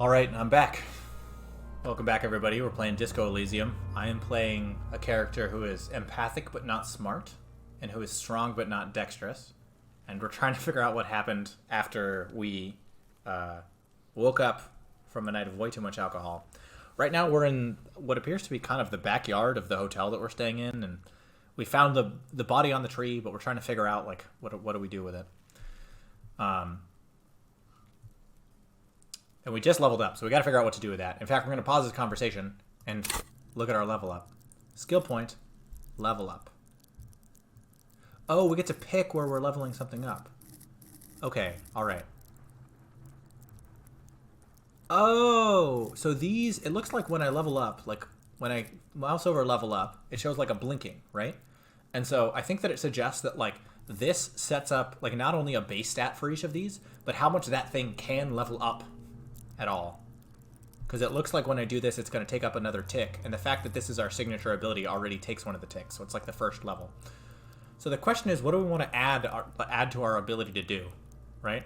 Alright, I'm back. Welcome back, everybody. We're playing Disco Elysium. I am playing a character who is empathic but not smart, and who is strong but not dexterous. And we're trying to figure out what happened after we woke up from a night of way too much alcohol. Right now we're in what appears to be kind of the backyard of the hotel that we're staying in, and we found the body on the tree, but we're trying to figure out, like, what do we do with it? And we just leveled up, so we got to figure out what to do with that. In fact, we're going to pause this conversation and look at our level up. Skill point, level up. Oh, we get to pick where we're leveling something up. Okay, all right. Oh, so these, it looks like when I level up, like when I mouse over level up, it shows like a blinking, right? And so I think that it suggests that like this sets up like not only a base stat for each of these, but how much that thing can level up at all. Because it looks like when I do this, it's going to take up another tick. And the fact that this is our signature ability already takes one of the ticks. So it's like the first level. So the question is, what do we want to add to our ability to do, right?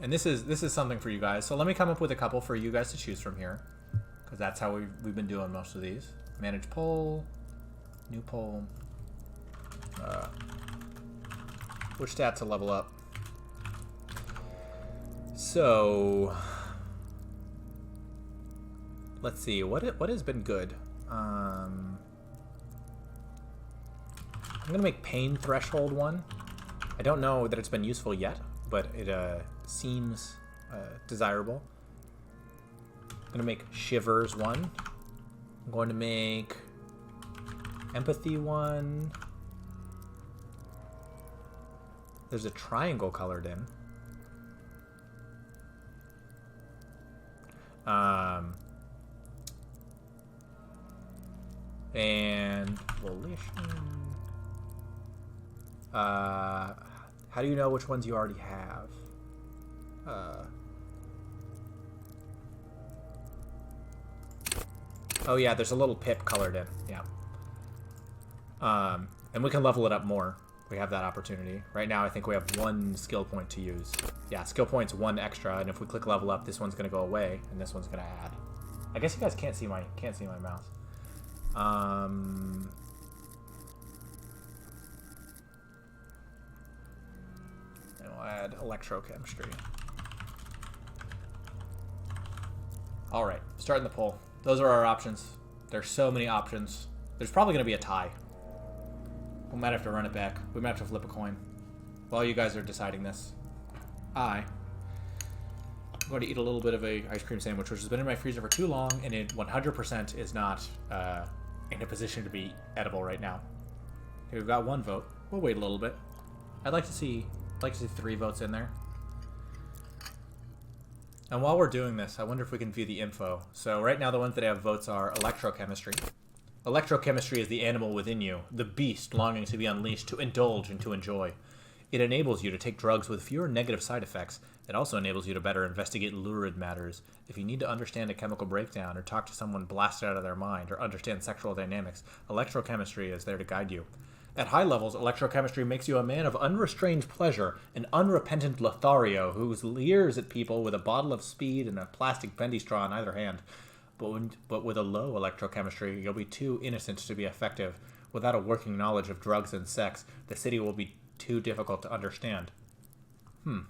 And this is something for you guys. So let me come up with a couple for you guys to choose from here. Because that's how we've been doing most of these. Manage poll. New poll. Which stats to level up? So let's see what has been good. I'm gonna make pain threshold one. I don't know that it's been useful yet, but it seems desirable. I'm gonna make shivers one. I'm going to make empathy one. There's a triangle colored in. And volition. How do you know which ones you already have? Oh yeah, there's a little pip colored in. Yeah. And we can level it up more. We have that opportunity. Right now I think we have one skill point to use. Yeah, skill point's one extra, and if we click level up, this one's gonna go away, and this one's gonna add. I guess you guys can't see my mouse. And we'll add electrochemistry. Alright, starting the poll. Those are our options. There's so many options. There's probably gonna be a tie. We might have to run it back. We might have to flip a coin. While you guys are deciding this, I'm going to eat a little bit of a ice cream sandwich, which has been in my freezer for too long, and it 100% is not in a position to be edible right now. Okay, we've got one vote. We'll wait a little bit. I'd like to see 3 votes in there. And while we're doing this, I wonder if we can view the info. So right now the ones that have votes are electrochemistry. Electrochemistry is the animal within you, the beast longing to be unleashed, to indulge and to enjoy. It enables you to take drugs with fewer negative side effects. It also enables you to better investigate lurid matters. If you need to understand a chemical breakdown or talk to someone blasted out of their mind or understand sexual dynamics, electrochemistry is there to guide you. At high levels, electrochemistry makes you a man of unrestrained pleasure, an unrepentant Lothario who leers at people with a bottle of speed and a plastic bendy straw in either hand. But with a low electrochemistry, you'll be too innocent to be effective. Without a working knowledge of drugs and sex, the city will be too difficult to understand. I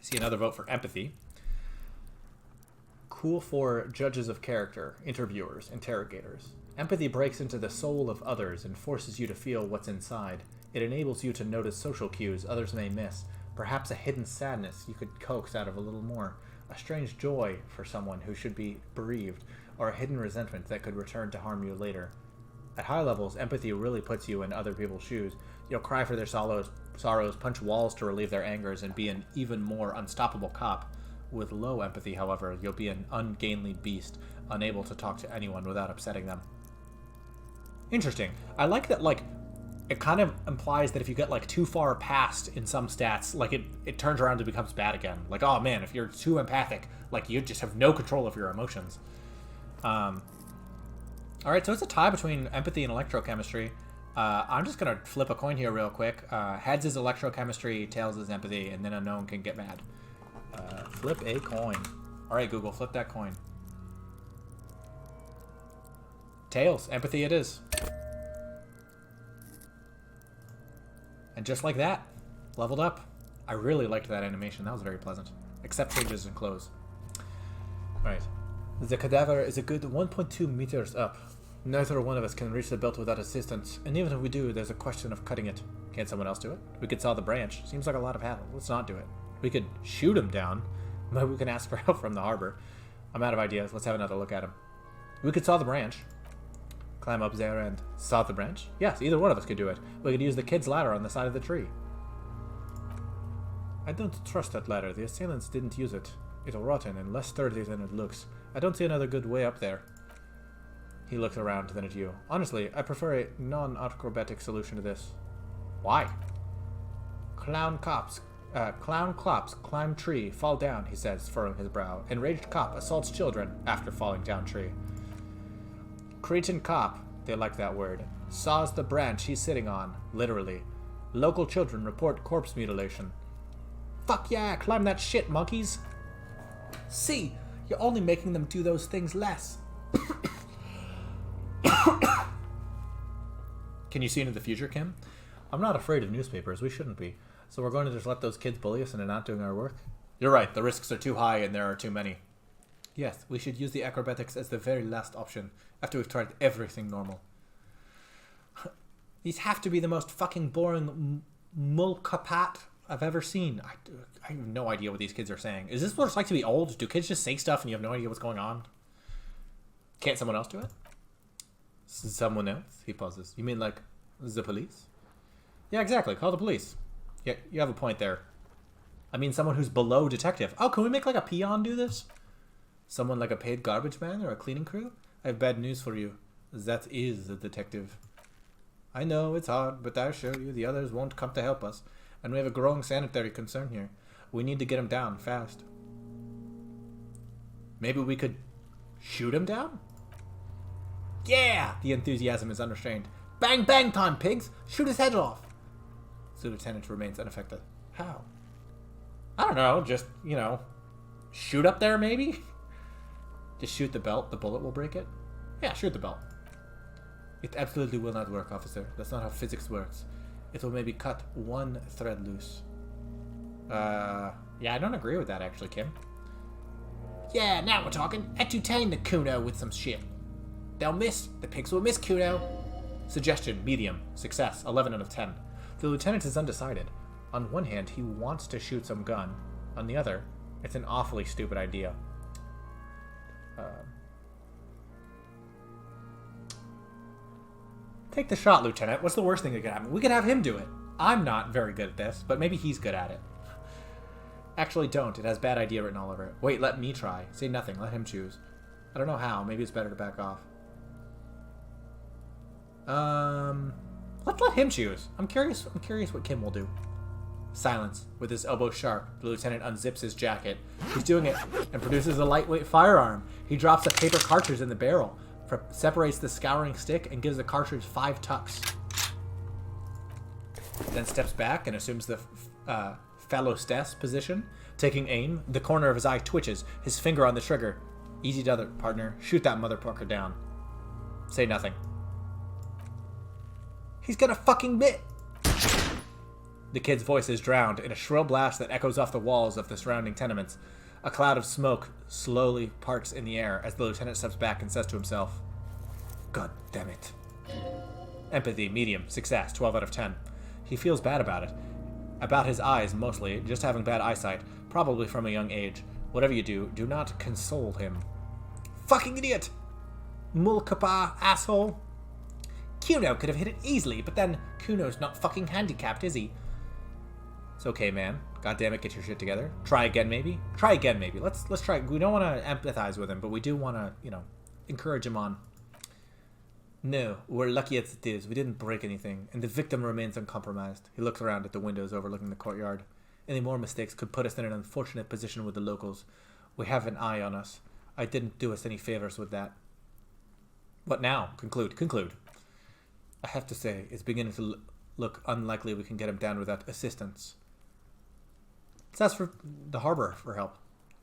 see another vote for empathy. Cool for judges of character, interviewers, interrogators. Empathy breaks into the soul of others and forces you to feel what's inside. It enables you to notice social cues others may miss. Perhaps a hidden sadness you could coax out of a little more. A strange joy for someone who should be bereaved, or a hidden resentment that could return to harm you later. At high levels, empathy really puts you in other people's shoes. You'll cry for their sorrows, punch walls to relieve their angers, and be an even more unstoppable cop. With low empathy, however, you'll be an ungainly beast, unable to talk to anyone without upsetting them. Interesting. I like that, like, it kind of implies that if you get like too far past in some stats, like it turns around and becomes bad again. Like, oh man, if you're too empathic, like you just have no control of your emotions. All right, so it's a tie between empathy and electrochemistry. I'm just gonna flip a coin here real quick. Heads is electrochemistry, tails is empathy, and then unknown can get mad. Flip a coin. Alright, Google, flip that coin. Tails. Empathy it is. And just like that, leveled up. I really liked that animation. That was very pleasant. Except changes in clothes. Alright. The cadaver is a good 1.2 meters up. Neither one of us can reach the belt without assistance, and even if we do, there's a question of cutting it. Can't someone else do it? We could saw the branch. Seems like a lot of hassle. Let's not do it. We could shoot him down. Maybe we can ask for help from the harbor. I'm out of ideas. Let's have another look at him. We could saw the branch. Climb up there and saw the branch? Yes, either one of us could do it. We could use the kid's ladder on the side of the tree. I don't trust that ladder. The assailants didn't use it. It's rotten and less sturdy than it looks. I don't see another good way up there. He looks around, then at you. Honestly, I prefer a non-acrobatic solution to this. Why? Clown cops climb tree, fall down, he says, furrowing his brow. Enraged cop assaults children after falling down tree. Cretin cop, they like that word, saws the branch he's sitting on, literally. Local children report corpse mutilation. Fuck yeah, climb that shit, monkeys! See, you're only making them do those things less. Can you see into the future, Kim? I'm not afraid of newspapers. We shouldn't be. So we're going to just let those kids bully us into not doing our work? You're right. The risks are too high and there are too many. Yes, we should use the acrobatics as the very last option after we've tried everything normal. These have to be the most fucking boring mulkapat I've ever seen. I have no idea what these kids are saying. Is this what it's like to be old? Do kids just say stuff and you have no idea what's going on? Can't someone else do it? Someone else? He pauses. You mean like the police? Yeah, exactly. Call the police. Yeah, you have a point there. I mean someone who's below detective. Oh, can we make like a peon do this? Someone like a paid garbage man or a cleaning crew? I have bad news for you. That is a detective. I know, it's hard, but I assure you the others won't come to help us. And we have a growing sanitary concern here. We need to get him down fast. Maybe we could shoot him down? Yeah! The enthusiasm is unrestrained. Bang bang time, pigs! Shoot his head off! The lieutenant remains unaffected. How? I don't know, just, you know, shoot up there maybe? Just shoot the belt, the bullet will break it? Yeah, shoot the belt. It absolutely will not work, officer. That's not how physics works. It will maybe cut one thread loose. Yeah, I don't agree with that actually, Kim. Yeah, now we're talking. Entertain the Kuno with some shit. They'll miss. The pigs will miss Kuno. Suggestion, medium. Success, 11 out of 10. The lieutenant is undecided. On one hand, he wants to shoot some gun. On the other, it's an awfully stupid idea. Take the shot, Lieutenant. What's the worst thing that could happen? We could have him do it. I'm not very good at this, but maybe he's good at it. Actually, don't. It has bad idea written all over it. Wait, let me try. Say nothing. Let him choose. I don't know how. Maybe it's better to back off. Let's let him choose. I'm curious what Kim will do. Silence. With his elbow sharp, the lieutenant unzips his jacket. He's doing it and produces a lightweight firearm. He drops a paper cartridge in the barrel, separates the scouring stick, and gives the cartridge 5 tucks. Then steps back and assumes the phallostess position. Taking aim, the corner of his eye twitches, his finger on the trigger. Easy to other, partner. Shoot that motherfucker down. Say nothing. He's gonna fucking miss. The kid's voice is drowned in a shrill blast that echoes off the walls of the surrounding tenements. A cloud of smoke slowly parts in the air as the lieutenant steps back and says to himself, God damn it. Empathy, medium, success, 12 out of 10. He feels bad about it. About his eyes, mostly, just having bad eyesight, probably from a young age. Whatever you do, do not console him. Fucking idiot! Mulkapa, asshole! Kuno could have hit it easily, but then Kuno's not fucking handicapped, is he? It's okay, man. God damn it, get your shit together. Try again, maybe? Try again, maybe. Let's try. We don't want to empathize with him, but we do want to, you know, encourage him on. No, we're lucky as it is. We didn't break anything, and the victim remains uncompromised. He looks around at the windows overlooking the courtyard. Any more mistakes could put us in an unfortunate position with the locals. We have an eye on us. I didn't do us any favors with that. What now? Conclude. I have to say, it's beginning to look unlikely we can get him down without assistance. Let's ask for the harbor for help.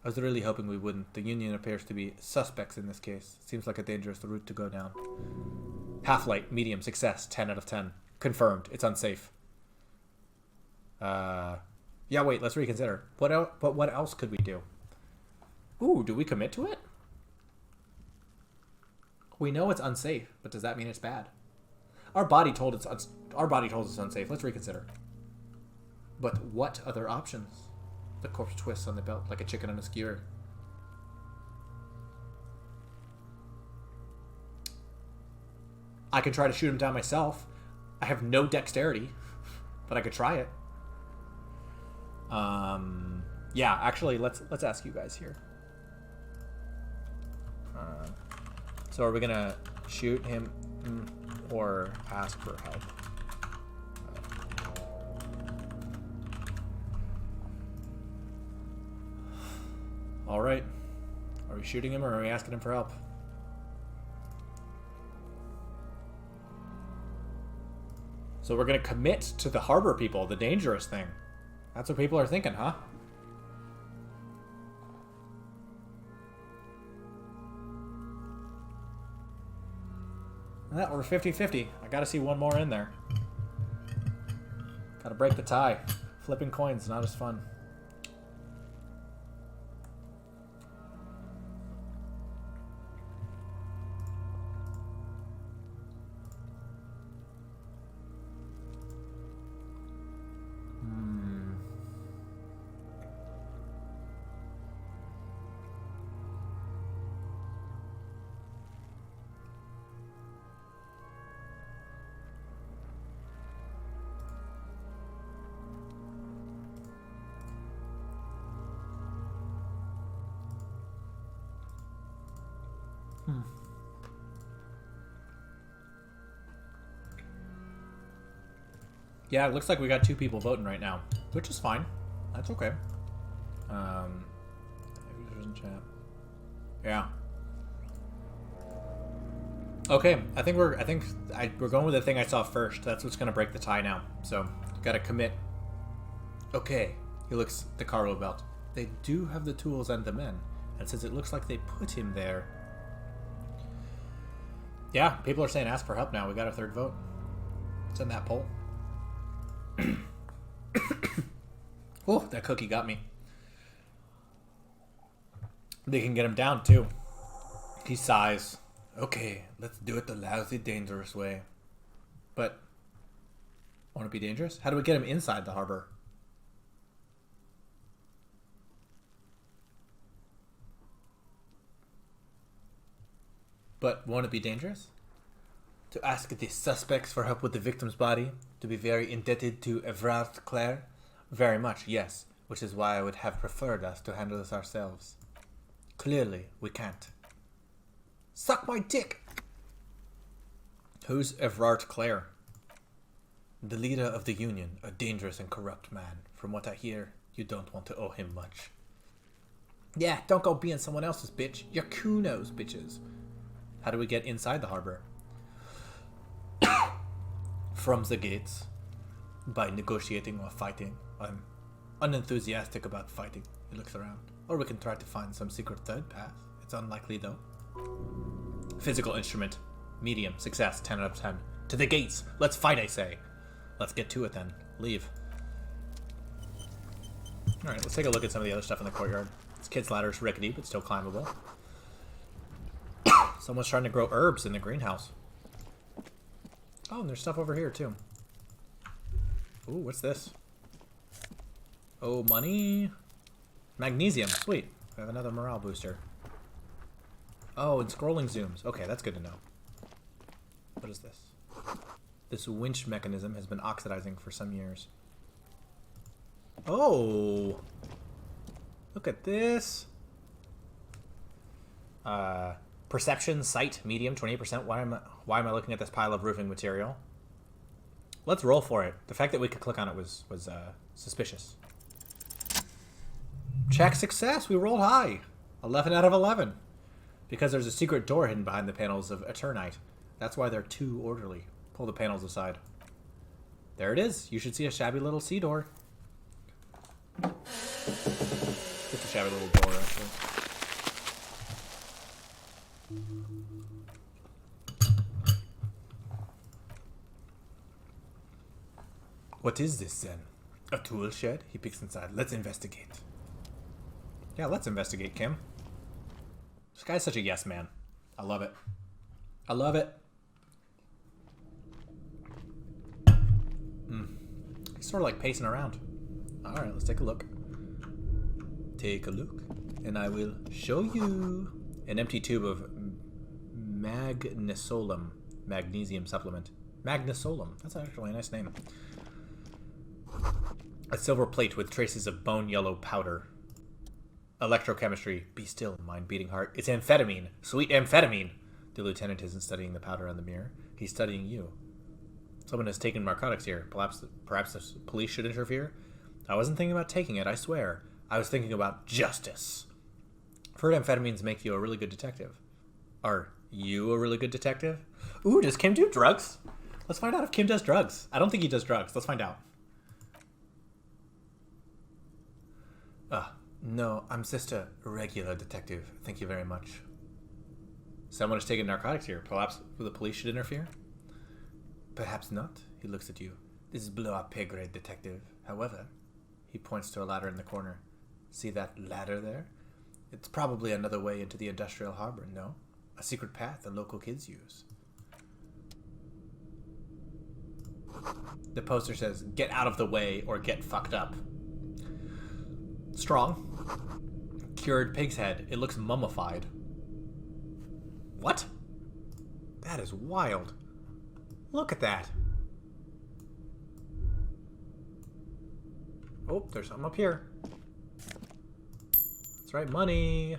I was really hoping we wouldn't. The Union appears to be suspects in this case. Seems like a dangerous route to go down. Half-light, medium, success, 10 out of 10. Confirmed. It's unsafe. Yeah, wait, let's reconsider. What else could we do? Ooh, do we commit to it? We know it's unsafe, but does that mean it's bad? Our body told us it's unsafe. Let's reconsider. But what other options? The corpse twists on the belt like a chicken on a skewer. I can try to shoot him down myself. I have no dexterity, but I could try it. Yeah, actually, let's ask you guys here. So are we gonna shoot him or ask for help? All right. Are we shooting him or are we asking him for help? So we're gonna commit to the harbor people, the dangerous thing. That's what people are thinking, huh? Well, we're 50-50. I gotta see one more in there. Gotta break the tie. Flipping coins, not as fun. Yeah, it looks like we got 2 people voting right now, which is fine. That's okay. Users in chat. Yeah. Okay, I think we're going with the thing I saw first. That's what's gonna break the tie now. So gotta commit. Okay, he looks at the cargo belt. They do have the tools and the men, and since it looks like they put him there. Yeah, people are saying ask for help now. We got a 3rd vote. It's in that poll. Oh, that cookie got me. They can get him down too. He sighs. Okay, let's do it the lousy, dangerous way. But, won't it be dangerous? How do we get him inside the harbor? But won't it be dangerous? To ask the suspects for help with the victim's body? To be very indebted to Evrard Claire? Very much, yes. Which is why I would have preferred us to handle this ourselves. Clearly, we can't. Suck my dick! Who's Evrard Claire? The leader of the Union, a dangerous and corrupt man. From what I hear, you don't want to owe him much. Yeah, don't go being someone else's bitch. You're Kuno's bitches. How do we get inside the harbor? From the gates. By negotiating or fighting. I'm unenthusiastic about fighting. He looks around. Or we can try to find some secret third path. It's unlikely though. Physical instrument. Medium. Success. 10 out of 10. To the gates. Let's fight, I say. Let's get to it then. Leave. Alright, let's take a look at some of the other stuff in the courtyard. This kid's ladder is rickety, but still climbable. Someone's trying to grow herbs in the greenhouse. Oh, and there's stuff over here, too. Ooh, what's this? Oh, money. Magnesium. Sweet. We have another morale booster. Oh, and scrolling zooms. Okay, that's good to know. What is this? This winch mechanism has been oxidizing for some years. Oh! Look at this. Perception, sight, medium, 28%. Why am I looking at this pile of roofing material? Let's roll for it. The fact that we could click on it was suspicious. Check success. We rolled high. 11 out of 11. Because there's a secret door hidden behind the panels of Eternite. That's why they're too orderly. Pull the panels aside. There it is. You should see a shabby little sea door. shabby little door, actually. What is this, then? A tool shed? He peeks inside. Let's investigate. Yeah, let's investigate, Kim. This guy's such a yes man. I love it. I love it. He's sort of like pacing around. Alright, let's take a look. Take a look. And I will show you an empty tube of magnesolum. Magnesium supplement. Magnesolum. That's actually a nice name. A silver plate with traces of bone yellow powder. Electrochemistry. Be still, mind beating heart. It's amphetamine. Sweet amphetamine. The lieutenant isn't studying the powder on the mirror. He's studying you. Someone has taken narcotics here. Perhaps the police should interfere? I wasn't thinking about taking it, I swear. I was thinking about justice. I've heard amphetamines make you a really good detective. Are you a really good detective? Ooh, does Kim do drugs? Let's find out if Kim does drugs. I don't think he does drugs. Let's find out. No, I'm just a regular detective. Thank you very much. Someone has taken narcotics here. Perhaps the police should interfere? Perhaps not. He looks at you. This is below our pay grade, detective. However, he points to a ladder in the corner. See that ladder there? It's probably another way into the industrial harbor, no? A secret path the local kids use. The poster says, get out of the way or get fucked up. Strong. Cured pig's head. It looks mummified. What? That is wild. Look at that. Oh, there's something up here. That's right, money.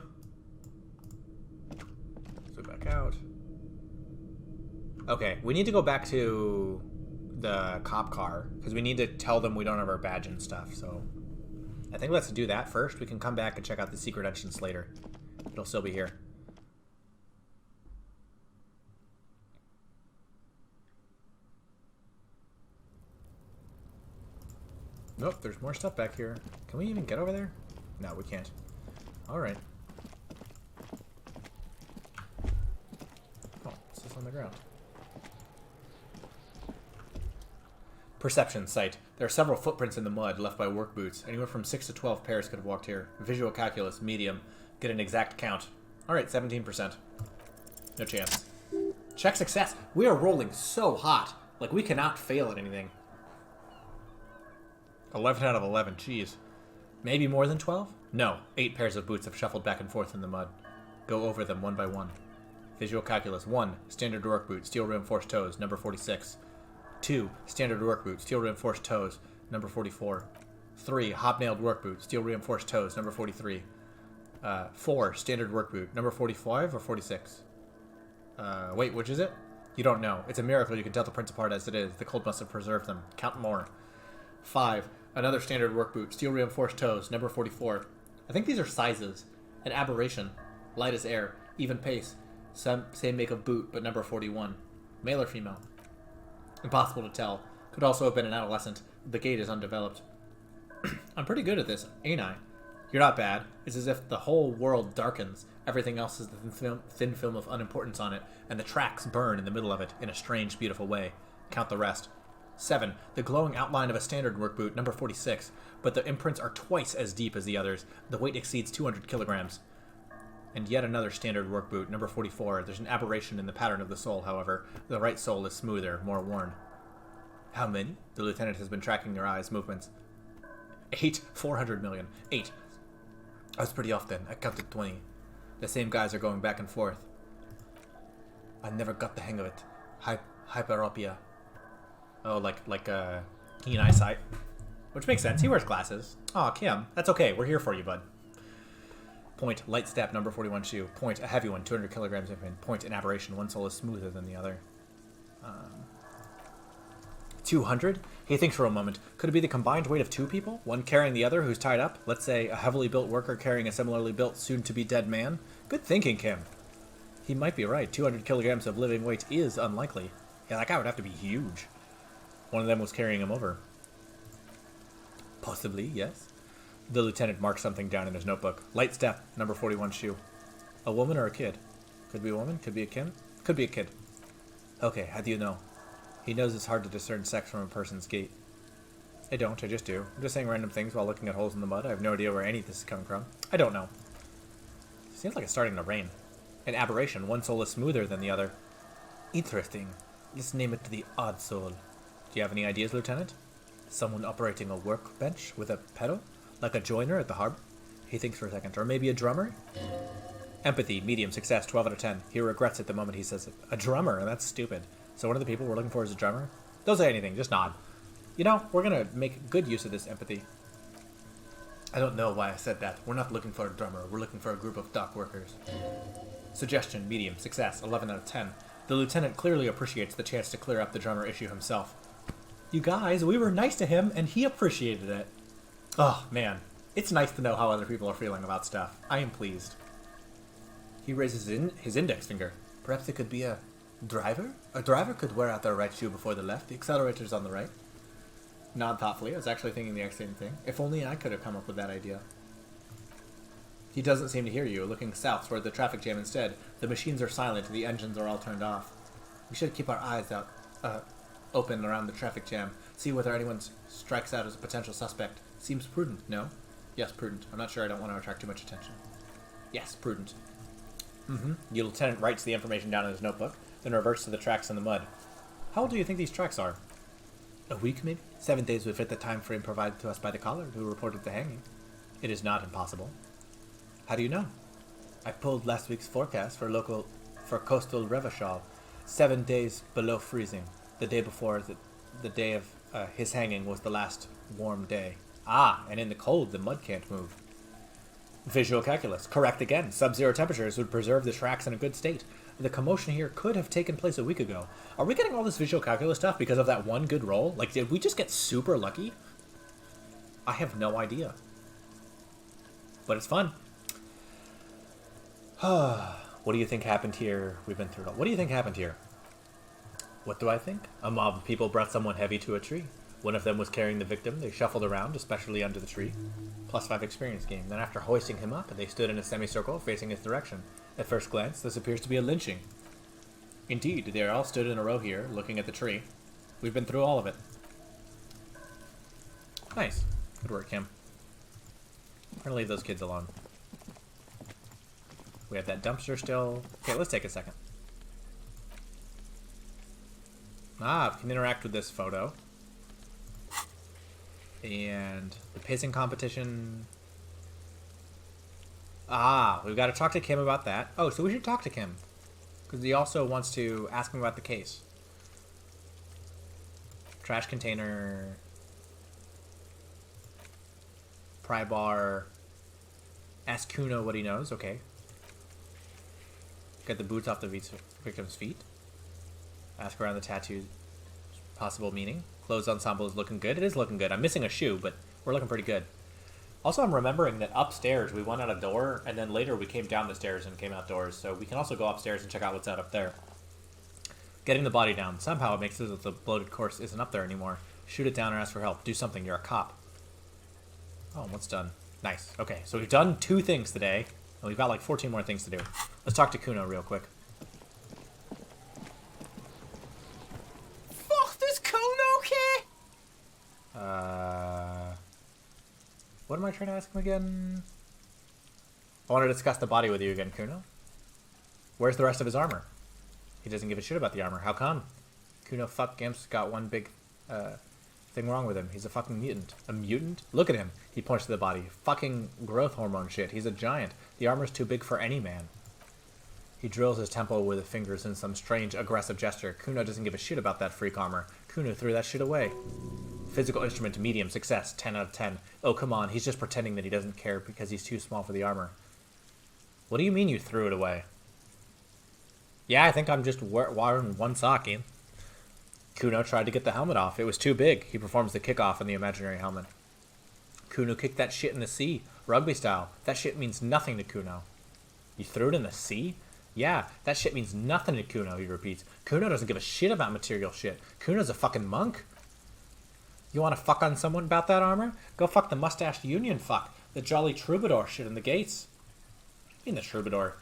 Let's go back out. Okay, we need to go back to the cop car because we need to tell them we don't have our badge and stuff, so I think let's do that first. We can come back and check out the secret entrance later. It'll still be here. Nope, there's more stuff back here. Can we even get over there? No, we can't. Alright. Oh, what's this on the ground? Perception sight. There are several footprints in the mud left by work boots. Anywhere from 6 to 12 pairs could have walked here. Visual calculus, medium. Get an exact count. Alright, 17%. No chance. Check success. We are rolling so hot. Like, we cannot fail at anything. 11 out of 11. Jeez. Maybe more than 12? No. 8 pairs of boots have shuffled back and forth in the mud. Go over them one by one. Visual calculus. 1. Standard work boot. Steel reinforced toes. Number 46. 2. Standard work boot. Steel reinforced toes. Number 44. 3. Hobnailed work boot. Steel reinforced toes. Number 43. 4. Standard work boot. Number 45 or 46? Wait, which is it? You don't know. It's a miracle you can tell the prints apart as it is. The cold must have preserved them. Count more. 5. Another standard work boot. Steel reinforced toes. Number 44. I think these are sizes. An aberration. Light as air. Even pace. Same make of boot, but number 41. Male or female? Impossible to tell. Could also have been an adolescent. The gait is undeveloped. I'm pretty good at this, ain't I? You're not bad. It's as if the whole world darkens. Everything else is the thin film of unimportance on it, and the tracks burn in the middle of it in a strange, beautiful way. Count the rest. 7. The glowing outline of a standard work boot, number 46, but the imprints are twice as deep as the others. The weight exceeds 200 kilograms. And yet another standard work boot, number 44. There's an aberration in the pattern of the sole, however. The right sole is smoother, more worn. How many? The lieutenant has been tracking their eyes' movements. 8. 400 million. 8. I was pretty off then. I counted 20. The same guys are going back and forth. I never got the hang of it. Hyperopia. Oh, like keen eyesight. Which makes sense. He wears glasses. Aw, Kim. That's okay. We're here for you, bud. Point, light step, number 41 shoe. Point, a heavy one, 200 kilograms imprint. Point, an aberration. One sole is smoother than the other. 200? He thinks for a moment. Could it be the combined weight of two people? One carrying the other who's tied up? Let's say a heavily built worker carrying a similarly built, soon-to-be dead man? Good thinking, Kim. He might be right. 200 kilograms of living weight is unlikely. Yeah, that guy would have to be huge. One of them was carrying him over. Possibly, yes. The lieutenant marks something down in his notebook. Light step, number 41 shoe. A woman or a kid? Could be a woman, could be a kid. Could be a kid. Okay, how do you know? He knows it's hard to discern sex from a person's gait. I don't, I just do. I'm just saying random things while looking at holes in the mud. I have no idea where any of this is coming from. I don't know. Seems like it's starting to rain. An aberration. One soul is smoother than the other. Interesting. Let's name it the odd soul. Do you have any ideas, Lieutenant? Someone operating a workbench with a pedal? Like a joiner at the harbor? He thinks for a second. Or maybe a drummer? Empathy, medium, success, 12 out of 10. He regrets it the moment he says it. A drummer? That's stupid. So one of the people we're looking for is a drummer? Don't say anything, just nod. You know, we're gonna make good use of this empathy. I don't know why I said that. We're not looking for a drummer. We're looking for a group of dock workers. Suggestion, medium, success, 11 out of 10. The lieutenant clearly appreciates the chance to clear up the drummer issue himself. You guys, we were nice to him, and he appreciated it. Oh, man. It's nice to know how other people are feeling about stuff. I am pleased. He raises his index finger. Perhaps it could be a driver? A driver could wear out their right shoe before the left. The accelerator's on the right. Nod thoughtfully. I was actually thinking the exact same thing. If only I could have come up with that idea. He doesn't seem to hear you, looking south toward the traffic jam instead. The machines are silent, the engines are all turned off. We should keep our eyes out, open around the traffic jam. See whether anyone strikes out as a potential suspect. Seems prudent, no? Yes, prudent. I'm not sure I don't want to attract too much attention. Yes, prudent. The lieutenant writes the information down in his notebook, then reverts to the tracks in the mud. How old do you think these tracks are? A week, maybe? 7 days would fit the time frame provided to us by the caller who reported the hanging. It is not impossible. How do you know? I pulled last week's forecast for coastal Revachol. 7 days below freezing. The day before the day of his hanging was the last warm day. Ah, and in the cold, the mud can't move. Visual calculus. Correct again. Sub-zero temperatures would preserve the tracks in a good state. The commotion here could have taken place a week ago. Are we getting all this visual calculus stuff because of that one good roll? Like, did we just get super lucky? I have no idea. But it's fun. What do you think happened here? We've been through it all. What do you think happened here? What do I think? A mob of people brought someone heavy to a tree. One of them was carrying the victim. They shuffled around, especially under the tree. +5 experience gain. Then after hoisting him up, they stood in a semicircle facing his direction. At first glance, this appears to be a lynching. Indeed, they all stood in a row here, looking at the tree. We've been through all of it. Nice. Good work, Kim. I'm gonna leave those kids alone. We have that dumpster still. Okay, let's take a second. Ah, we can interact with this photo. And the pissing competition. Ah, we've got to talk to Kim about that. Oh, so we should talk to Kim. Because he also wants to ask him about the case. Trash container. Pry bar. Ask Kuno what he knows. Okay. Get the boots off the victim's feet. Ask around the tattoo's possible meaning. Clothes ensemble is looking good. It is looking good. I'm missing a shoe, but we're looking pretty good. Also, I'm remembering that upstairs we went out a door, and then later we came down the stairs and came outdoors, so we can also go upstairs and check out what's out up there. Getting the body down. Somehow it makes it so that the bloated corpse isn't up there anymore. Shoot it down or ask for help. Do something. You're a cop. Oh, what's done? Nice. Okay, so we've done 2 things today, and we've got like 14 more things to do. Let's talk to Kuno real quick. What am I trying to ask him again? I want to discuss the body with you again, Kuno. Where's the rest of his armor? He doesn't give a shit about the armor. How come? Kuno, fuck Gimp's got one big thing wrong with him. He's a fucking mutant. A mutant? Look at him. He points to the body. Fucking growth hormone shit. He's a giant. The armor's too big for any man. He drills his temple with his fingers in some strange, aggressive gesture. Kuno doesn't give a shit about that freak armor. Kuno threw that shit away. Physical instrument, medium, success, 10 out of 10. Oh, come on, he's just pretending that he doesn't care because he's too small for the armor. What do you mean you threw it away? Yeah, I think I'm just wearing one sock, Ian. Kuno tried to get the helmet off. It was too big. He performs the kickoff in the imaginary helmet. Kuno kicked that shit in the sea, rugby style. That shit means nothing to Kuno. You threw it in the sea? Yeah, that shit means nothing to Kuno, he repeats. Kuno doesn't give a shit about material shit. Kuno's a fucking monk. You want to fuck on someone about that armor? Go fuck the mustached union fuck. The jolly troubadour shit in the gates. In the troubadour.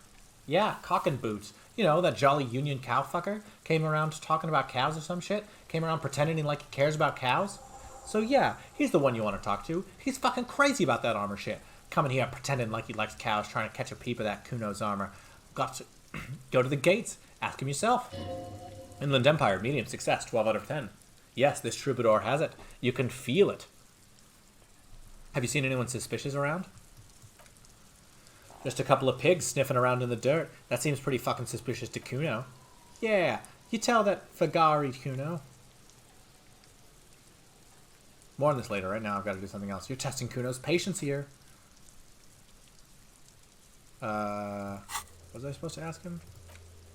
Yeah, cock and boots. You know, that jolly union cow fucker came around talking about cows or some shit. Came around pretending like he cares about cows. So yeah, he's the one you want to talk to. He's fucking crazy about that armor shit. Coming here pretending like he likes cows, trying to catch a peep of that Kuno's armor. Got to go to the gates. Ask him yourself. Inland Empire, medium success, 12 out of 10. Yes, this troubadour has it. You can feel it. Have you seen anyone suspicious around? Just a couple of pigs sniffing around in the dirt. That seems pretty fucking suspicious to Kuno. Yeah, you tell that Fagari Kuno. More on this later. Right now I've got to do something else. You're testing Kuno's patience here. Was I supposed to ask him?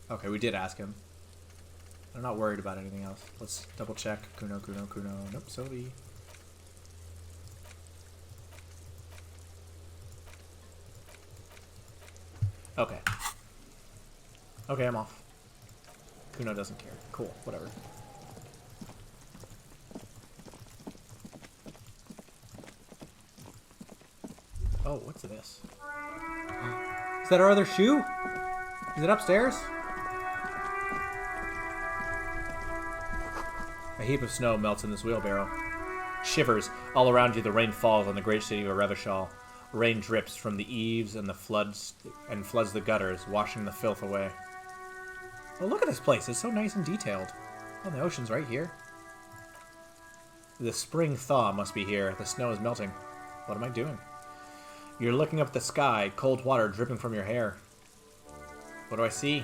Okay, we did ask him. I'm not worried about anything else. Let's double check. Kuno. Nope, Sylvie. Okay. Okay, I'm off. Kuno doesn't care. Cool, whatever. Oh, what's this? Is that our other shoe? Is it upstairs? A heap of snow melts in this wheelbarrow. Shivers. All around you, the rain falls on the great city of Revachol. Rain drips from the eaves and floods the gutters, washing the filth away. Oh, look at this place. It's so nice and detailed. Oh, the ocean's right here. The spring thaw must be here. The snow is melting. What am I doing? You're looking up at the sky, cold water dripping from your hair. What do I see?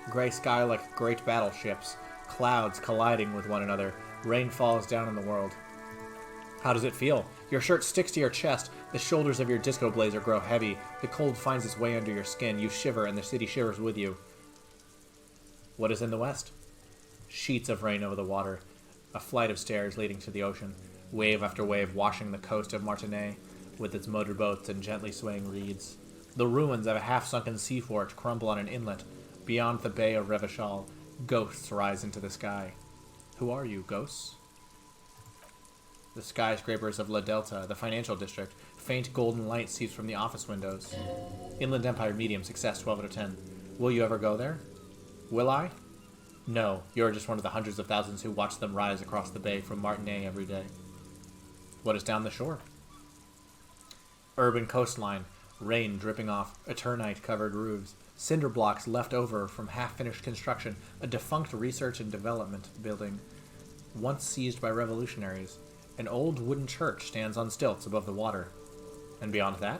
Gray sky like great battleships. Clouds colliding with one another. Rain falls down on the world. How does it feel? Your shirt sticks to your chest. The shoulders of your disco blazer grow heavy. The cold finds its way under your skin. You shiver, and the city shivers with you. What is in the west? Sheets of rain over the water. A flight of stairs leading to the ocean. Wave after wave washing the coast of Martinez with its motorboats and gently swaying reeds. The ruins of a half-sunken sea fort crumble on an inlet. Beyond the bay of Revachol, ghosts rise into the sky. Who are you, ghosts? The skyscrapers of La Delta, the financial district. Faint golden light seeps from the office windows. Inland Empire, medium success, 12 out of 10. Will you ever go there? Will I? No, you're just one of the hundreds of thousands who watch them rise across the bay from Martinez every day. What is down the shore? Urban coastline, rain dripping off eternite-covered roofs, cinder blocks left over from half-finished construction, a defunct research and development building, once seized by revolutionaries. An old wooden church stands on stilts above the water. And beyond that,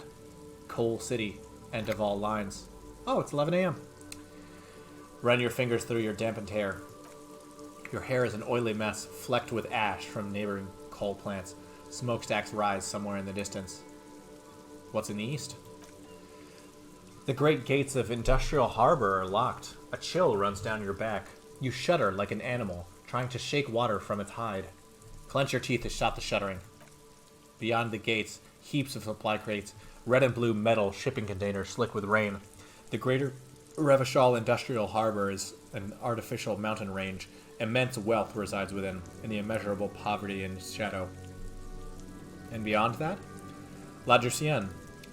Coal City, end of all lines. Oh, it's 11 a.m. Run your fingers through your dampened hair. Your hair is an oily mess, flecked with ash from neighboring coal plants. Smokestacks rise somewhere in the distance. What's in the east? The great gates of Industrial Harbor are locked. A chill runs down your back. You shudder like an animal, trying to shake water from its hide. Clench your teeth to stop the shuddering. Beyond the gates, heaps of supply crates, red and blue metal shipping containers slick with rain. The greater Revachol Industrial Harbor is an artificial mountain range. Immense wealth resides within, in the immeasurable poverty and shadow. And beyond that? La Drusienne,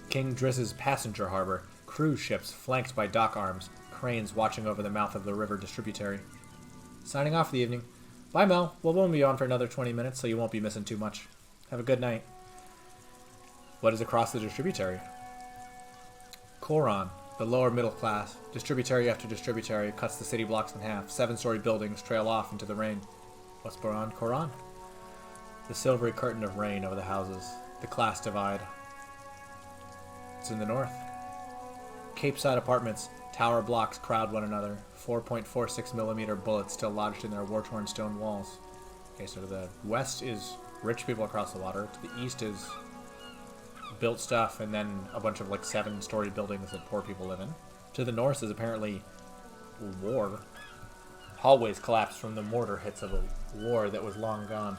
King Driss's passenger harbor, cruise ships flanked by dock arms, cranes watching over the mouth of the river distributary. Signing off for the evening. Bye, Mel. We'll only be on for another 20 minutes, so you won't be missing too much. Have a good night. What is across the distributary? Koran, the lower middle class. Distributary after distributary cuts the city blocks in half. 7-story buildings trail off into the rain. What's beyond Koran? The silvery curtain of rain over the houses. The class divide. It's in the north. Capeside apartments, tower blocks crowd one another. 4.46mm bullets still lodged in their war-torn stone walls. Okay, so to the west is rich people across the water. To the east is built stuff, and then a bunch of like 7-story buildings that poor people live in. To the north is apparently war. Hallways collapse from the mortar hits of a war that was long gone.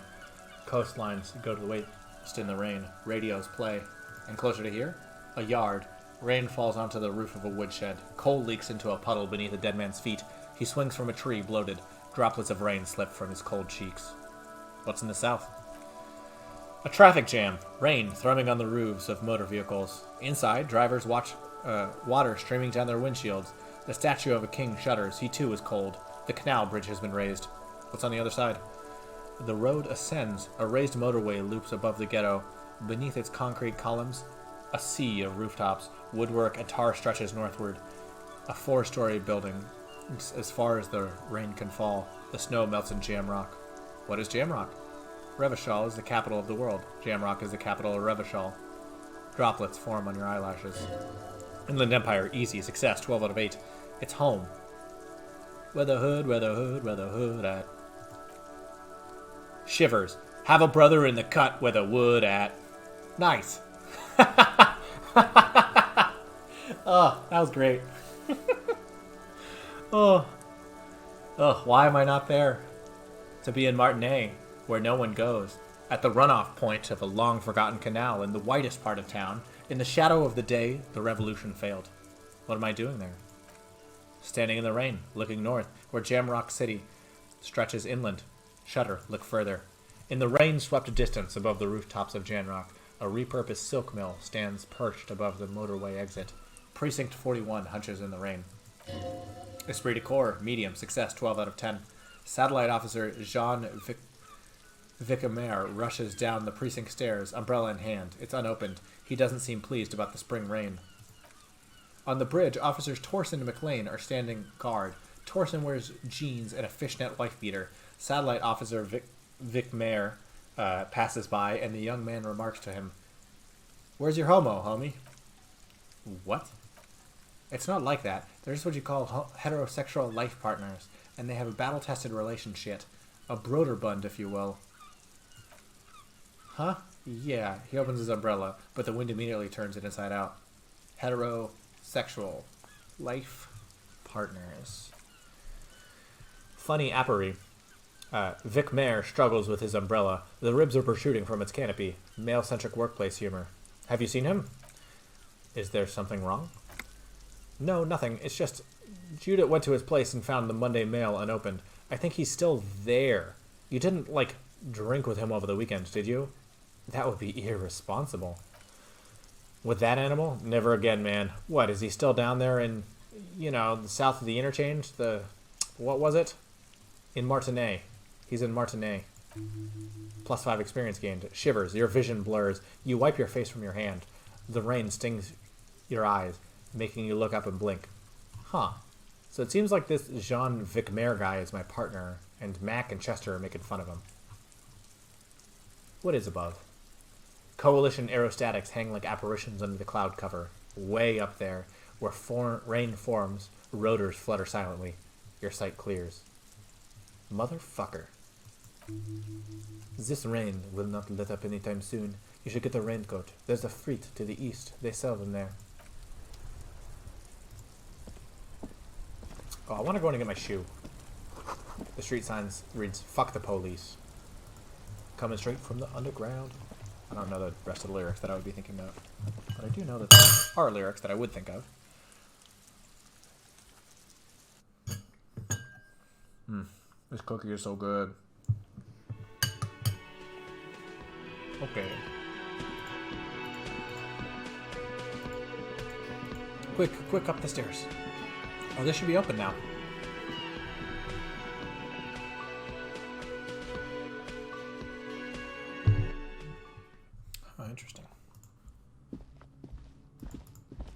Coastlines go to the waist in the rain. Radios play. And closer to here, a yard. Rain falls onto the roof of a woodshed. Coal leaks into a puddle beneath a dead man's feet. He swings from a tree, bloated. Droplets of rain slip from his cold cheeks. What's in the south? A traffic jam. Rain thrumming on the roofs of motor vehicles. Inside, drivers watch water streaming down their windshields. The statue of a king shudders. He too is cold. The canal bridge has been raised. What's on the other side? The road ascends. A raised motorway loops above the ghetto. Beneath its concrete columns, a sea of rooftops. Woodwork and tar stretches northward. A 4-story building. As far as the rain can fall, the snow melts in Jamrock. What is Jamrock? Revachol is the capital of the world. Jamrock is the capital of Revachol. Droplets form on your eyelashes. Inland Empire, easy, success, 12 out of 8. It's home. Where the hood at? Shivers. Have a brother in the cut where the wood at. Nice. Oh, that was great. Oh, why am I not there? To be in Martinez, where no one goes, at the runoff point of a long-forgotten canal in the whitest part of town, in the shadow of the day the revolution failed. What am I doing there? Standing in the rain, looking north, where Jamrock City stretches inland. Shudder, look further. In the rain-swept distance above the rooftops of Jamrock, a repurposed silk mill stands perched above the motorway exit. Precinct 41 hunches in the rain. Esprit de corps, medium, success, 12 out of 10. Satellite officer Jean Vicamer rushes down the precinct stairs, umbrella in hand. It's unopened. He doesn't seem pleased about the spring rain. On the bridge, officers Torsen and McLean are standing guard. Torsen wears jeans and a fishnet wife beater. Satellite officer Vicamer passes by, and the young man remarks to him, "Where's your homo, homie?" What? It's not like that. They're just what you call heterosexual life partners, and they have a battle-tested relationship. A broderbund, if you will. Huh? Yeah, he opens his umbrella, but the wind immediately turns it inside out. Heterosexual life partners. Funny apery. Vic Mayer struggles with his umbrella. The ribs are protruding from its canopy. Male-centric workplace humor. Have you seen him? Is there something wrong? No, nothing. It's just Judith went to his place and found the Monday mail unopened. I think he's still there. You didn't, drink with him over the weekend, did you? That would be irresponsible. With that animal? Never again, man. What, is he still down there in, the south of the interchange? What was it? In Martinez. He's in Martinez. +5 experience gained. Shivers. Your vision blurs. You wipe your face from your hand. The rain stings your eyes, making you look up and blink. Huh. So it seems like this Jean Vicmer guy is my partner, and Mac and Chester are making fun of him. What is above? Coalition aerostatics hang like apparitions under the cloud cover. Way up there, where rain forms, rotors flutter silently. Your sight clears. Motherfucker. This rain will not let up anytime soon. You should get a raincoat. There's a fleet to the east. They sell them there. Oh, I want to go in and get my shoe. The street signs reads, "Fuck the police." Coming straight from the underground. I don't know the rest of the lyrics that I would be thinking of. But I do know that there are lyrics that I would think of. This cookie is so good. Okay. Quick up the stairs. Oh, this should be open now. Oh, interesting.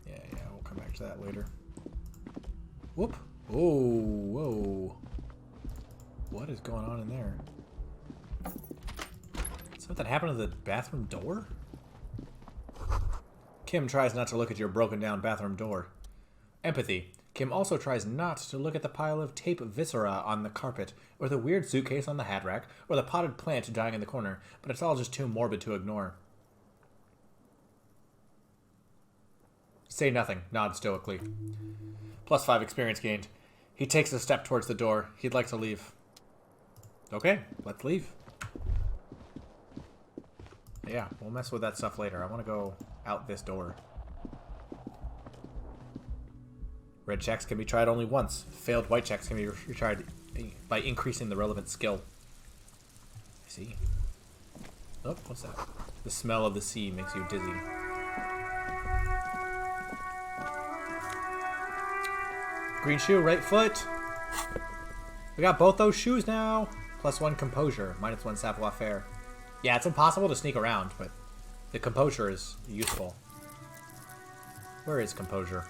Yeah, we'll come back to that later. Whoop. Oh, whoa. What is going on in there? Something happened to the bathroom door? Kim tries not to look at your broken down bathroom door. Empathy. Kim also tries not to look at the pile of tape viscera on the carpet, or the weird suitcase on the hat rack, or the potted plant dying in the corner, but it's all just too morbid to ignore. Say nothing. Nod stoically. +5 experience gained. He takes a step towards the door. He'd like to leave. Okay, let's leave. Yeah, we'll mess with that stuff later. I want to go out this door. Red checks can be tried only once. Failed white checks can be retried by increasing the relevant skill. I see. Oh, what's that? The smell of the sea makes you dizzy. Green shoe, right foot. We got both those shoes now. +1 composure, -1 savoir-faire. Yeah, it's impossible to sneak around, but the composure is useful. Where is composure?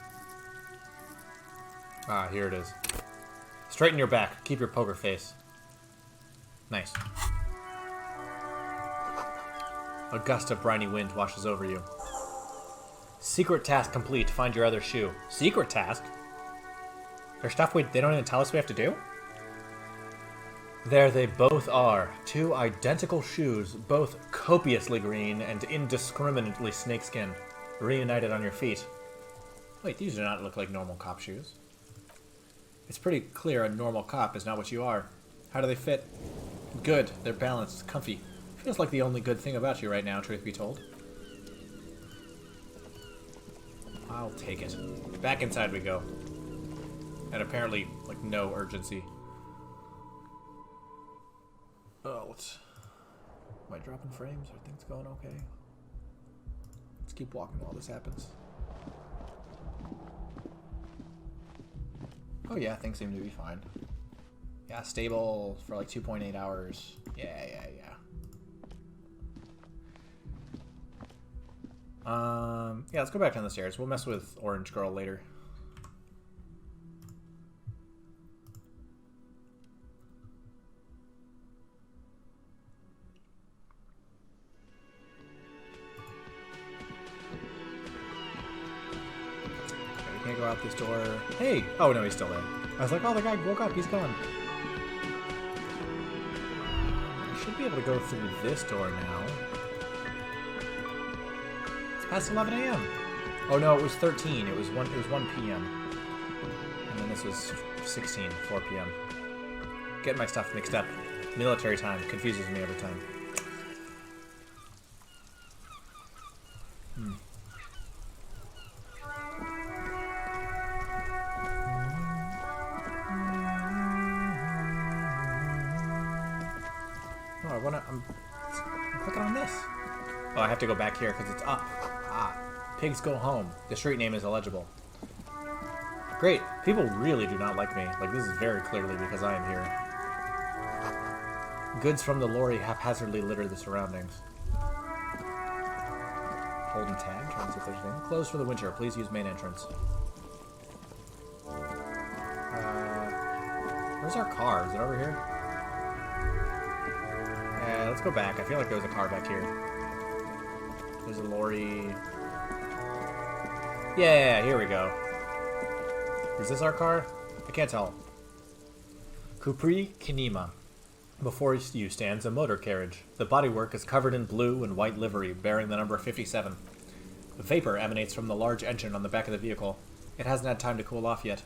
Ah, here it is. Straighten your back. Keep your poker face. Nice. A gust of briny wind washes over you. Secret task complete. Find your other shoe. Secret task? There's stuff they don't even tell us we have to do? There they both are. 2 identical shoes, both copiously green and indiscriminately snakeskin, reunited on your feet. Wait, these do not look like normal cop shoes. It's pretty clear a normal cop is not what you are. How do they fit? Good. They're balanced, comfy. Feels like the only good thing about you right now, truth be told. I'll take it. Back inside we go. And apparently, like, no urgency. Oh, what's... Am I dropping frames? Are things going okay? Let's keep walking while this happens. Oh yeah, things seem to be fine. Yeah, stable for like 2.8 hours. Yeah. Yeah, let's go back down the stairs. We'll mess with Orange Girl later. Can't go out this door. Hey! Oh, no, he's still there. I was like, oh, the guy woke up. He's gone. I should be able to go through this door now. It's past 11 a.m. Oh, no, it was 13. It was 1 p.m. And then this was 16, 4 p.m. Getting my stuff mixed up. Military time confuses me every time. I'm clicking on this. Oh, I have to go back here because it's up. Ah, pigs go home. The street name is illegible. Great. People really do not like me. Like, this is very clearly because I am here. Goods from the lorry haphazardly litter the surroundings. Holding tab, trying to see if there's anything. Closed for the winter. Please use main entrance. Where's our car? Is it over here? Let's go back. I feel like there was a car back here. There's a lorry. Yeah, here we go. Is this our car? I can't tell. Kupri Kinema. Before you stands a motor carriage. The bodywork is covered in blue and white livery, bearing the number 57. Vapor emanates from the large engine on the back of the vehicle. It hasn't had time to cool off yet.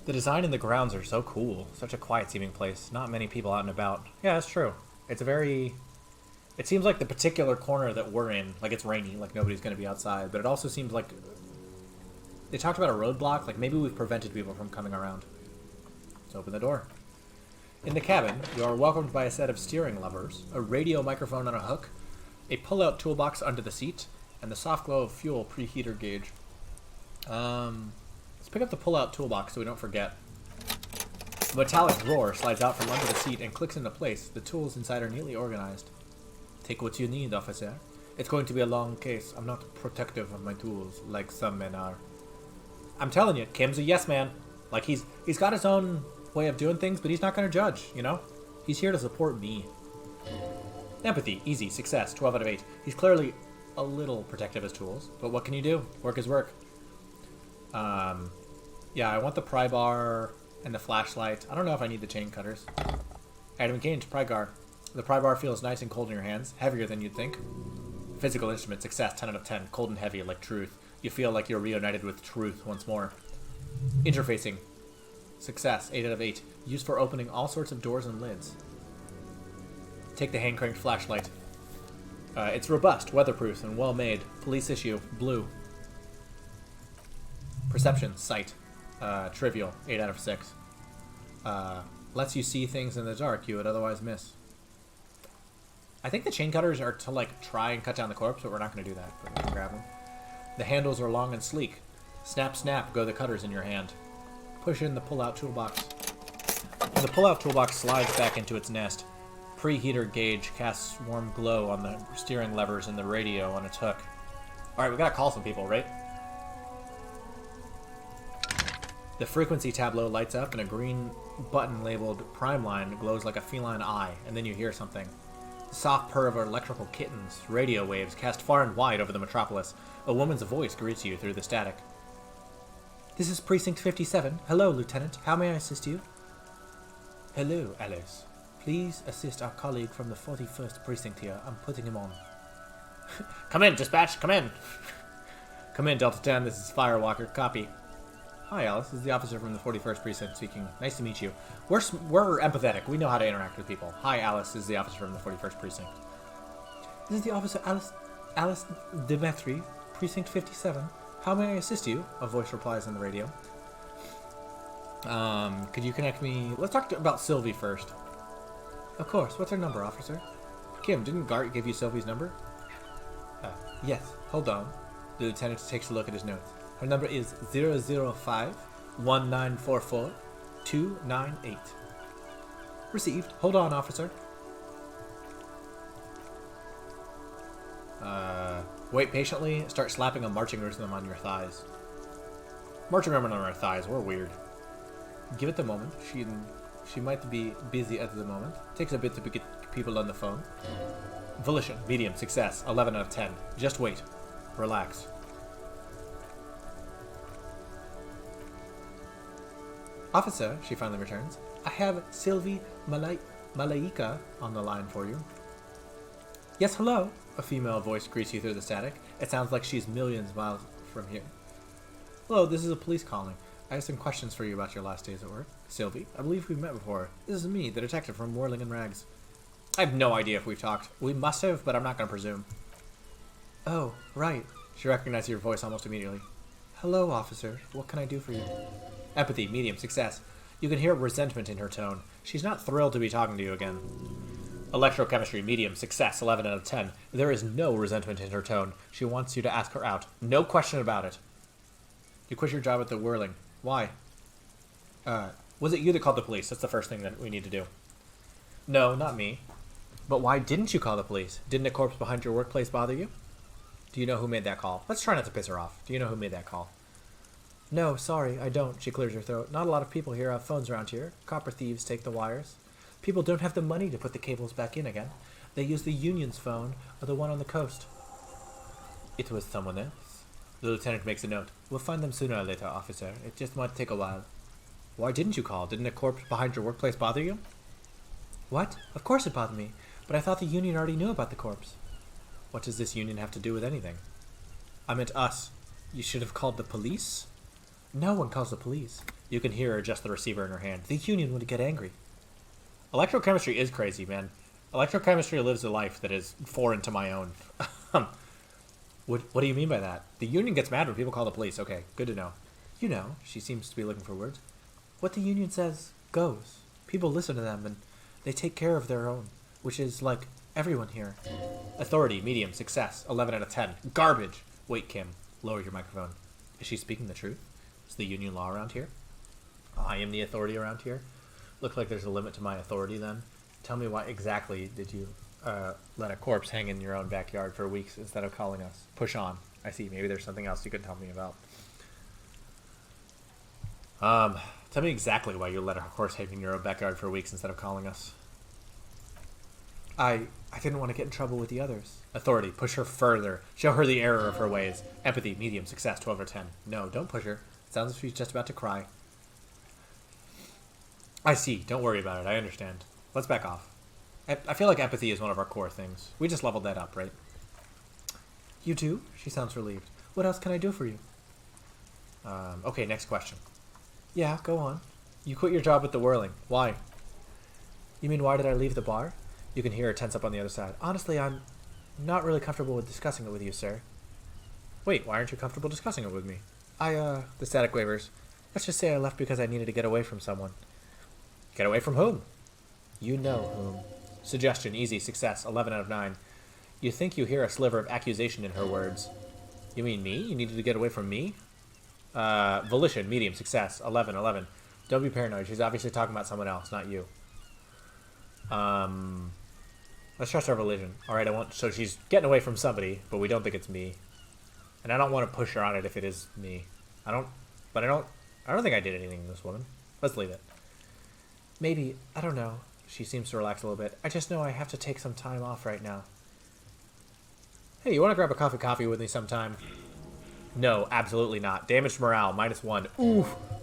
The design and the grounds are so cool. Such a quiet-seeming place. Not many people out and about. Yeah, that's true. It's a very... It seems like the particular corner that we're in, like it's rainy, like nobody's going to be outside, but it also seems like... They talked about a roadblock, like maybe we've prevented people from coming around. Let's open the door. In the cabin, you are welcomed by a set of steering levers, a radio microphone on a hook, a pull-out toolbox under the seat, and the soft glow of fuel preheater gauge. Let's pick up the pull-out toolbox so we don't forget. A metallic drawer slides out from under the seat and clicks into place. The tools inside are neatly organized. Take what you need, officer. It's going to be a long case. I'm not protective of my tools, like some men are. I'm telling you, Kim's a yes man. Like, he's got his own way of doing things, but he's not going to judge, you know? He's here to support me. Empathy, easy, success, 12 out of 8. He's clearly a little protective of his tools, but what can you do? Work is work. Yeah, I want the pry bar and the flashlight. I don't know if I need the chain cutters. Item gained, pry bar. The pry bar feels nice and cold in your hands, heavier than you'd think. Physical instrument, success, 10 out of 10. Cold and heavy, like truth. You feel like you're reunited with truth once more. Interfacing, success, 8 out of 8. Used for opening all sorts of doors and lids. Take the hand-cranked flashlight. It's robust, weatherproof, and well-made. Police issue, blue. Perception, sight. Trivial, 8 out of 6. Lets you see things in the dark you would otherwise miss. I think the chain cutters are to, like, try and cut down the corpse, but we're not going to do that. We're going to grab them. The handles are long and sleek. Snap, snap, go the cutters in your hand. Push in the pull-out toolbox. The pull-out toolbox slides back into its nest. Preheater gauge casts warm glow on the steering levers and the radio on its hook. Alright, we gotta call some people, right? The frequency tableau lights up and a green button labeled Prime Line glows like a feline eye, and then you hear something. The soft purr of electrical kittens, radio waves cast far and wide over the metropolis. A woman's voice greets you through the static. This is Precinct 57. Hello, Lieutenant. How may I assist you? Hello, Alice. Please assist our colleague from the 41st Precinct here. I'm putting him on. Come in, dispatch. Come in. Come in, Delta 10. This is Firewalker. Copy. Hi, Alice. This is the officer from the 41st Precinct speaking. Nice to meet you. We're empathetic. We know how to interact with people. Hi, Alice. This is the officer from the 41st Precinct. This is the officer Alice Demetri, Precinct 57. How may I assist you? A voice replies on the radio. Could you connect me? Let's talk about Sylvie first. Of course. What's her number, officer? Kim, didn't Gart give you Sylvie's number? Yes. Hold on. The lieutenant takes a look at his notes. Her number is 005-1944-298. Received. Hold on, officer. Wait patiently. Start slapping a marching rhythm on your thighs. Marching rhythm on our thighs. We're weird. Give it the moment. She might be busy at the moment. Takes a bit to get people on the phone. Volition. Medium. Success. 11 out of 10. Just wait. Relax. Officer, she finally returns. I have Sylvie Malaika on the line for you. Yes, hello. A female voice greets you through the static. It sounds like she's millions of miles from here. Hello, this is a police calling. I have some questions for you about your last days at work. Sylvie, I believe we've met before. This is me, the detective from Whirling in Rags. I have no idea if we've talked. We must have, but I'm not going to presume. Oh, right. She recognized your voice almost immediately. Hello, officer. What can I do for you? Empathy, medium, success. You can hear resentment in her tone. She's not thrilled to be talking to you again. Electrochemistry, medium, success, 11 out of 10. There is no resentment in her tone. She wants you to ask her out. No question about it. You quit your job at the Whirling. Why? Was it you that called the police? That's the first thing that we need to do. No, not me. But why didn't you call the police? Didn't a corpse behind your workplace bother you? Do you know who made that call? Let's try not to piss her off. Do you know who made that call? No, sorry, I don't. She clears her throat. Not a lot of people here have phones around here. Copper thieves take the wires. People don't have the money to put the cables back in again. They use the union's phone or the one on the coast. It was someone else. The lieutenant makes a note. We'll find them sooner or later, officer. It just might take a while. Why didn't you call? Didn't a corpse behind your workplace bother you? What? Of course it bothered me. But I thought the union already knew about the corpse. What does this union have to do with anything? I meant us. You should have called the police? No one calls the police. You can hear her adjust the receiver in her hand. The union would get angry. Electrochemistry is crazy, man. Electrochemistry lives a life that is foreign to my own. What do you mean by that? The union gets mad when people call the police. Okay, good to know. You know, she seems to be looking for words. What the union says goes. People listen to them and they take care of their own, which is like everyone here. Authority, medium, success, 11 out of 10. Garbage. Wait, Kim, lower your microphone. Is she speaking the truth? Is the union law around here? I am the authority around here. Looks like there's a limit to my authority then. Tell me why exactly did you let a corpse hang in your own backyard for weeks instead of calling us? Push on. I see. Maybe there's something else you could tell me about. Tell me exactly why you let a corpse hang in your own backyard for weeks instead of calling us. I didn't want to get in trouble with the others. Authority. Push her further. Show her the error of her ways. Empathy. Medium. Success. 12 or 10. No, don't push her. Sounds as if she's just about to cry. I see. Don't worry about it. I understand. Let's back off. I feel like empathy is one of our core things. We just leveled that up, right? You do? She sounds relieved. What else can I do for you? Okay, next question. Yeah, go on. You quit your job at the Whirling. Why? You mean why did I leave the bar? You can hear her tense up on the other side. Honestly, I'm not really comfortable with discussing it with you, sir. Wait, why aren't you comfortable discussing it with me? The static wavers. Let's just say I left because I needed to get away from someone. Get away from whom? You know whom. Suggestion, easy, success, 11 out of 9. You think you hear a sliver of accusation in her words. You mean me? You needed to get away from me? Volition, medium, success, 11, 11. Don't be paranoid. She's obviously talking about someone else, not you. Let's trust our volition. Alright, so she's getting away from somebody, but we don't think it's me. And I don't want to push her on it if it is me. I don't think I did anything to this woman. Let's leave it. Maybe, I don't know. She seems to relax a little bit. I just know I have to take some time off right now. Hey, you want to grab a coffee with me sometime? No, absolutely not. Damaged morale, -1.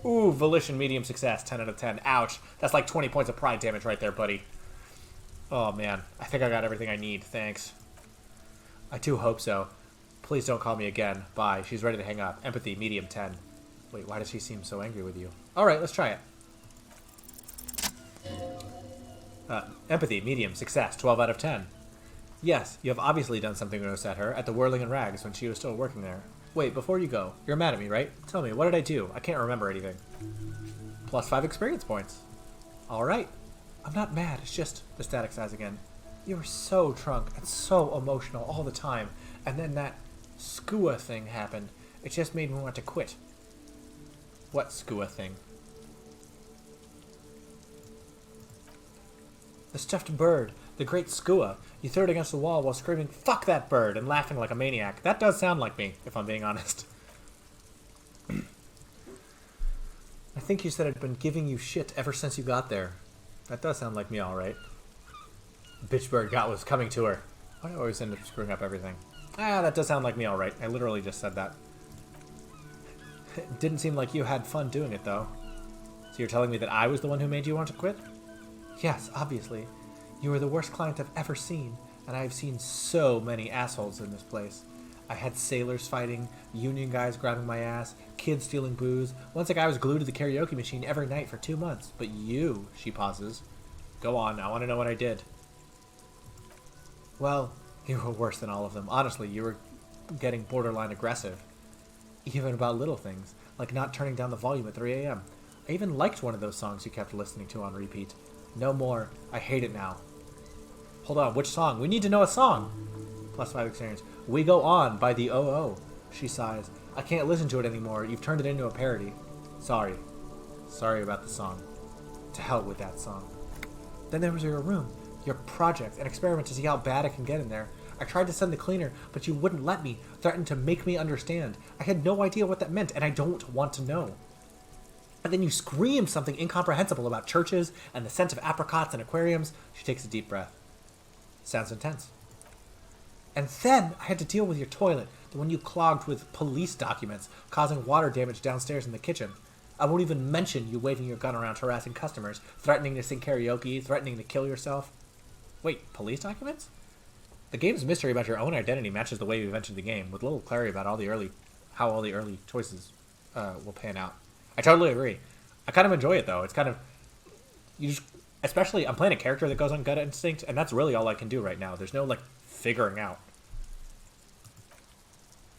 Ooh, volition, medium success, 10 out of 10. Ouch. That's like 20 points of pride damage right there, buddy. Oh, man. I think I got everything I need. Thanks. I do hope so. Please don't call me again. Bye. She's ready to hang up. Empathy, medium 10. Wait, why does she seem so angry with you? Alright, let's try it. Empathy, medium, success, 12 out of 10. Yes, you have obviously done something to upset her at the Whirling in Rags when she was still working there. Wait, before you go, you're mad at me, right? Tell me, what did I do? I can't remember anything. +5 experience points. Alright. I'm not mad, it's just... The static size again. You were so drunk and so emotional all the time, and then that skua thing happened. It just made me want to quit. What skua thing? The stuffed bird. The great skua. You threw it against the wall while screaming, "Fuck that bird!" and laughing like a maniac. That does sound like me, if I'm being honest. I think you said I'd been giving you shit ever since you got there. That does sound like me, alright. Bitch bird was coming to her. Why do I always end up screwing up everything? That does sound like me, alright. I literally just said that. It didn't seem like you had fun doing it, though. So you're telling me that I was the one who made you want to quit? Yes, obviously. You were the worst client I've ever seen, and I've seen so many assholes in this place. I had sailors fighting, union guys grabbing my ass, kids stealing booze. Once a guy was glued to the karaoke machine every night for 2 months. But you, she pauses. Go on, I want to know what I did. Well, you were worse than all of them. Honestly, you were getting borderline aggressive. Even about little things, like not turning down the volume at 3 a.m. I even liked one of those songs you kept listening to on repeat. No more. I hate it now. Hold on, which song? We need to know a song! +5 experience. We Go On by the OO. She sighs. I can't listen to it anymore. You've turned it into a parody. Sorry. Sorry about the song. To hell with that song. Then there was your room. Your project. An experiment to see how bad it can get in there. I tried to send the cleaner, but you wouldn't let me. Threatened to make me understand. I had no idea what that meant, and I don't want to know. And then you screamed something incomprehensible about churches and the scent of apricots and aquariums. She takes a deep breath. Sounds intense. And then I had to deal with your toilet, the one you clogged with police documents, causing water damage downstairs in the kitchen. I won't even mention you waving your gun around harassing customers, threatening to sing karaoke, threatening to kill yourself. Wait, police documents? The game's mystery about your own identity matches the way we've entered the game, with little clarity about how all the early choices will pan out. I totally agree. I kind of enjoy it, though. It's kind of... Especially, I'm playing a character that goes on gut instinct, and that's really all I can do right now. There's no, figuring out.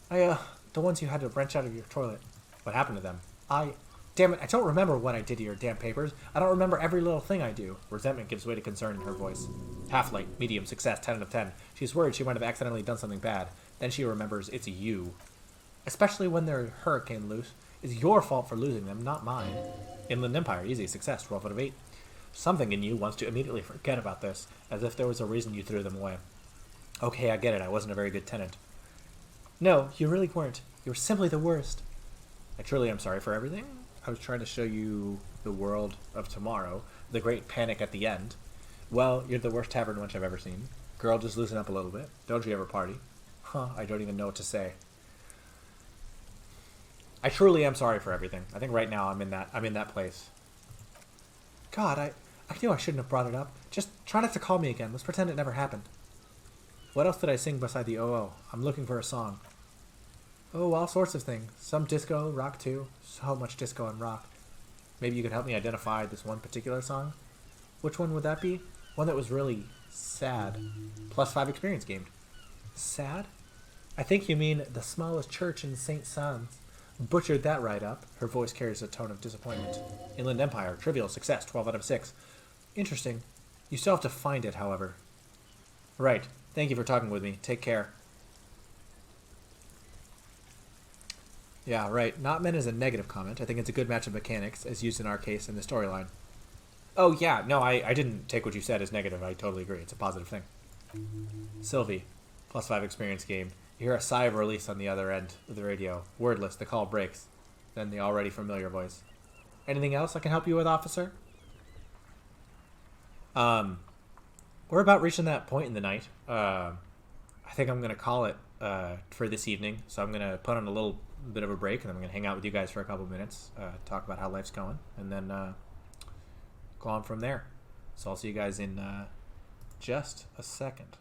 The ones you had to wrench out of your toilet. What happened to them? Damn it, I don't remember what I did to your damn papers. I don't remember every little thing I do. Resentment gives way to concern in her voice. Half-light, medium, success, 10 out of 10. She's worried she might have accidentally done something bad. Then she remembers it's you. Especially when they're hurricane loose. It's your fault for losing them, not mine. Inland Empire, easy, success, 12 out of 8. Something in you wants to immediately forget about this, as if there was a reason you threw them away. Okay, I get it, I wasn't a very good tenant. No, you really weren't. You were simply the worst. I truly am sorry for everything. I was trying to show you the world of tomorrow, the great panic at the end. Well, you're the worst tavern wench I've ever seen. Girl, just loosen up a little bit. Don't you ever party? Huh, I don't even know what to say. I truly am sorry for everything. I think right now I'm in that place. God, I knew I shouldn't have brought it up. Just try not to call me again. Let's pretend it never happened. What else did I sing beside the OO? I'm looking for a song. Oh, all sorts of things. Some disco, rock too. So much disco and rock. Maybe you could help me identify this one particular song? Which one would that be? One that was really sad. +5 experience gained. Sad? I think you mean the smallest church in St. Sans. Butchered that right up. Her voice carries a tone of disappointment. Inland Empire, trivial, success, 12 out of 6. Interesting. You still have to find it, however. Right. Thank you for talking with me. Take care. Yeah, right. Not meant as a negative comment. I think it's a good match of mechanics, as used in our case in the storyline. Oh, yeah. No, I didn't take what you said as negative. I totally agree. It's a positive thing. Sylvie. +5 experience gained. You hear a sigh of release on the other end of the radio. Wordless, the call breaks. Then the already familiar voice. Anything else I can help you with, officer? We're about reaching that point in the night. I think I'm going to call it for this evening. So I'm going to put on a little bit of a break, and I'm going to hang out with you guys for a couple minutes, talk about how life's going, and then go on from there. So I'll see you guys in just a second.